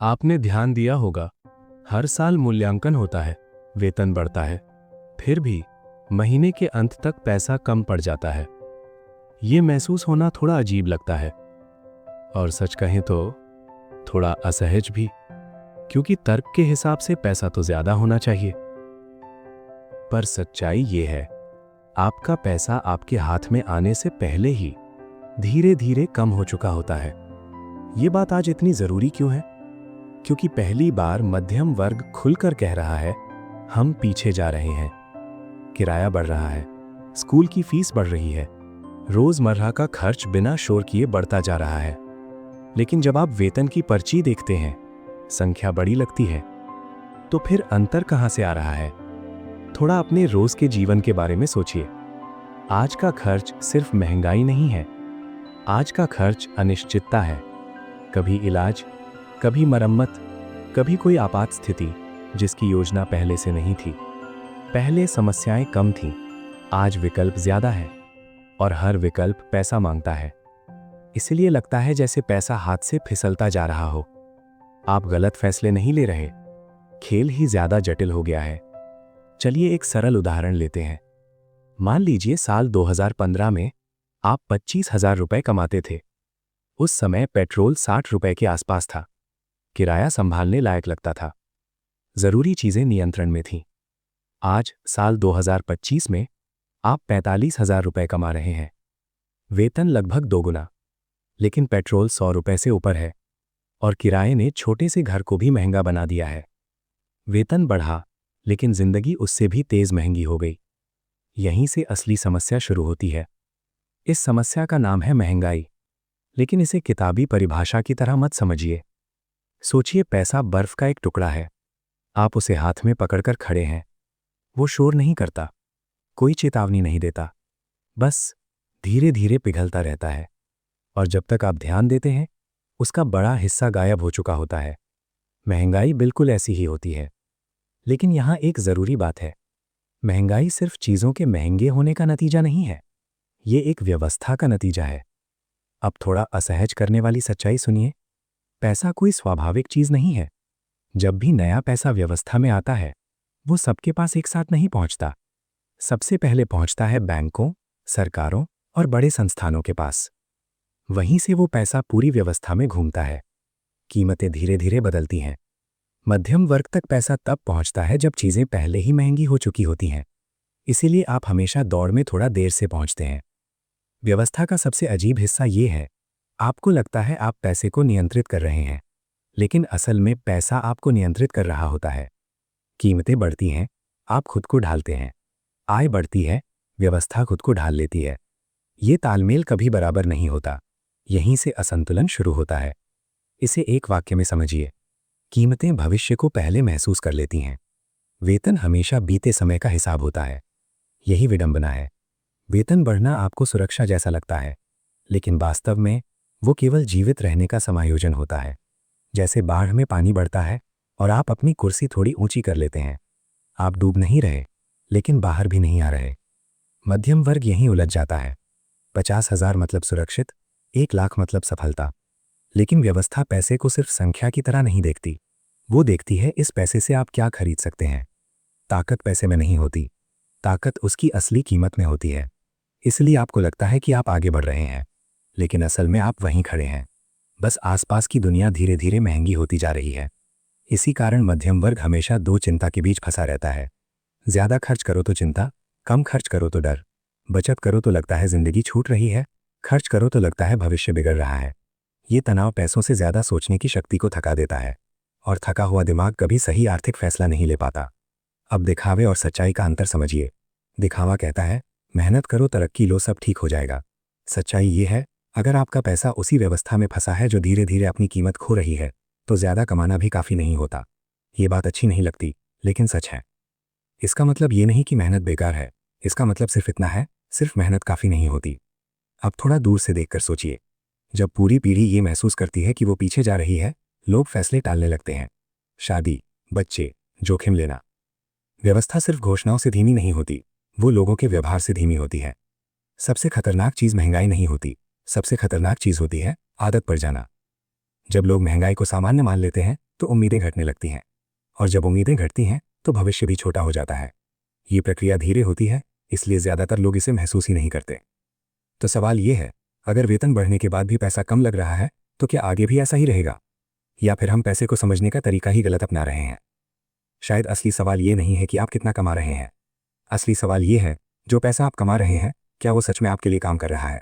आपने ध्यान दिया होगा, हर साल मूल्यांकन होता है, वेतन बढ़ता है, फिर भी महीने के अंत तक पैसा कम पड़ जाता है। ये महसूस होना थोड़ा अजीब लगता है और सच कहें तो थोड़ा असहज भी, क्योंकि तर्क के हिसाब से पैसा तो ज्यादा होना चाहिए। पर सच्चाई ये है, आपका पैसा आपके हाथ में आने से पहले ही धीरे धीरे कम हो चुका होता है। ये बात आज इतनी जरूरी क्यों है? क्योंकि पहली बार मध्यम वर्ग खुलकर कह रहा है, हम पीछे जा रहे हैं। किराया बढ़ रहा है, स्कूल की फीस बढ़ रही है, रोजमर्रा का खर्च बिना शोर किए बढ़ता जा रहा है। लेकिन जब आप वेतन की पर्ची देखते हैं, संख्या बड़ी लगती है, तो फिर अंतर कहां से आ रहा है? थोड़ा अपने रोज के जीवन के बारे में सोचिए। आज का खर्च सिर्फ महंगाई नहीं है, आज का खर्च अनिश्चितता है। कभी इलाज, कभी मरम्मत, कभी कोई आपात स्थिति जिसकी योजना पहले से नहीं थी। पहले समस्याएं कम थीं, आज विकल्प ज्यादा है और हर विकल्प पैसा मांगता है। इसलिए लगता है जैसे पैसा हाथ से फिसलता जा रहा हो। आप गलत फैसले नहीं ले रहे, खेल ही ज्यादा जटिल हो गया है। चलिए एक सरल उदाहरण लेते हैं। मान लीजिए साल 2015 में आप 25,000 रुपए कमाते थे। उस समय पेट्रोल 60 रुपए के आसपास था, किराया संभालने लायक लगता था, जरूरी चीजें नियंत्रण में थीं। आज साल 2025 में आप 45,000 रुपए कमा रहे हैं, वेतन लगभग दोगुना, लेकिन पेट्रोल 100 रुपए से ऊपर है और किराए ने छोटे से घर को भी महंगा बना दिया है। वेतन बढ़ा, लेकिन जिंदगी उससे भी तेज महंगी हो गई। यहीं से असली समस्या शुरू होती है। इस समस्या का नाम है महंगाई, लेकिन इसे किताबी परिभाषा की तरह मत समझिए। सोचिए, पैसा बर्फ का एक टुकड़ा है। आप उसे हाथ में पकड़कर खड़े हैं। वो शोर नहीं करता, कोई चेतावनी नहीं देता, बस धीरे धीरे पिघलता रहता है। और जब तक आप ध्यान देते हैं, उसका बड़ा हिस्सा गायब हो चुका होता है। महंगाई बिल्कुल ऐसी ही होती है। लेकिन यहां एक जरूरी बात है, महंगाई सिर्फ चीजों के महंगे होने का नतीजा नहीं है, ये एक व्यवस्था का नतीजा है। अब थोड़ा असहज करने वाली सच्चाई सुनिए, पैसा कोई स्वाभाविक चीज नहीं है। जब भी नया पैसा व्यवस्था में आता है, वो सबके पास एक साथ नहीं पहुंचता। सबसे पहले पहुंचता है बैंकों, सरकारों और बड़े संस्थानों के पास। वहीं से वो पैसा पूरी व्यवस्था में घूमता है। कीमतें धीरे धीरे बदलती हैं। मध्यम वर्ग तक पैसा तब पहुंचता है जब चीजें पहले ही महंगी हो चुकी होती हैं। इसीलिए आप हमेशा दौड़ में थोड़ा देर से पहुंचते हैं। व्यवस्था का सबसे अजीब हिस्सा ये है, आपको लगता है आप पैसे को नियंत्रित कर रहे हैं, लेकिन असल में पैसा आपको नियंत्रित कर रहा होता है। कीमतें बढ़ती हैं, आप खुद को ढालते हैं। आय बढ़ती है, व्यवस्था खुद को ढाल लेती है। ये तालमेल कभी बराबर नहीं होता। यहीं से असंतुलन शुरू होता है। इसे एक वाक्य में समझिए, कीमतें भविष्य को पहले महसूस कर लेती हैं। वेतन हमेशा बीते समय का हिसाब होता है। यही विडंबना है। वेतन बढ़ना आपको सुरक्षा जैसा लगता है, लेकिन वास्तव में वो केवल जीवित रहने का समायोजन होता है। जैसे बाढ़ में पानी बढ़ता है और आप अपनी कुर्सी थोड़ी ऊंची कर लेते हैं। आप डूब नहीं रहे, लेकिन बाहर भी नहीं आ रहे। मध्यम वर्ग यहीं उलझ जाता है। 50,000 मतलब सुरक्षित, 1,00,000 मतलब सफलता। लेकिन व्यवस्था पैसे को सिर्फ संख्या की तरह नहीं देखती, वो देखती है इस पैसे से आप क्या खरीद सकते हैं। ताकत पैसे में नहीं होती, ताकत उसकी असली कीमत में होती है। इसलिए आपको लगता है कि आप आगे बढ़ रहे हैं, लेकिन असल में आप वहीं खड़े हैं। बस आसपास की दुनिया धीरे धीरे महंगी होती जा रही है। इसी कारण मध्यम वर्ग हमेशा दो चिंता के बीच फंसा रहता है। ज्यादा खर्च करो तो चिंता, कम खर्च करो तो डर। बचत करो तो लगता है जिंदगी छूट रही है, खर्च करो तो लगता है भविष्य बिगड़ रहा है। ये तनाव पैसों से ज्यादा सोचने की शक्ति को थका देता है, और थका हुआ दिमाग कभी सही आर्थिक फैसला नहीं ले पाता। अब दिखावे और सच्चाई का अंतर समझिए। दिखावा कहता है मेहनत करो, तरक्की लो, सब ठीक हो जाएगा। सच्चाई ये है, अगर आपका पैसा उसी व्यवस्था में फंसा है जो धीरे धीरे अपनी कीमत खो रही है, तो ज्यादा कमाना भी काफी नहीं होता। ये बात अच्छी नहीं लगती, लेकिन सच है। इसका मतलब ये नहीं कि मेहनत बेकार है, इसका मतलब सिर्फ इतना है, सिर्फ मेहनत काफी नहीं होती। अब थोड़ा दूर से देखकर सोचिए। जब पूरी पीढ़ी ये महसूस करती है कि वो पीछे जा रही है, लोग फैसले टालने लगते हैं। शादी, बच्चे, जोखिम लेना। व्यवस्था सिर्फ घोषणाओं से धीमी नहीं होती, वो लोगों के व्यवहार से धीमी होती है। सबसे खतरनाक चीज महंगाई नहीं होती, सबसे खतरनाक चीज होती है आदत पड़ जाना। जब लोग महंगाई को सामान्य मान लेते हैं, तो उम्मीदें घटने लगती हैं, और जब उम्मीदें घटती हैं तो भविष्य भी छोटा हो जाता है। ये प्रक्रिया धीरे होती है, इसलिए ज़्यादातर लोग इसे महसूस ही नहीं करते। तो सवाल ये है, अगर वेतन बढ़ने के बाद भी पैसा कम लग रहा है तो क्या आगे भी ऐसा ही रहेगा, या फिर हम पैसे को समझने का तरीका ही गलत अपना रहे हैं? शायद असली सवाल ये नहीं है कि आप कितना कमा रहे हैं। असली सवाल ये है, जो पैसा आप कमा रहे हैं, क्या वो सच में आपके लिए काम कर रहा है?